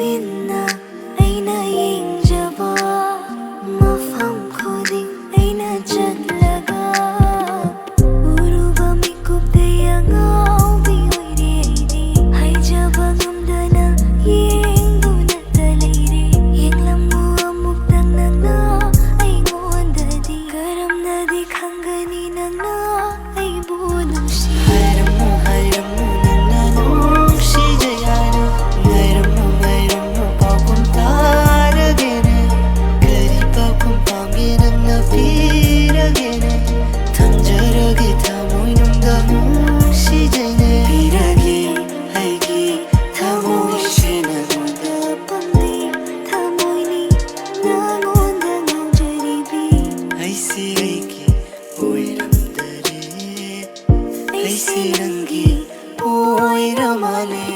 Tuminna Eina Yangjaba Mafam khuding Eina chatlaga Uruba mikupda yangawi oire aide Haijaba ngamdana yengduna talaire Yenglammu amuktang nangna aingodadi Karamnadi khangani nangna aibu nungsi Hairammu Hairammu nangna nungsi jayana Hairammu Hairammu pakum taragene Kari pakum pamge nangna piragene Thamjarage thamoi nungda nungsi jayne Pirage haigi thamoi shena nungda pamde Thamoini nangonda ngaujaribi Aise aigi oiramdare Aise rangi oiramale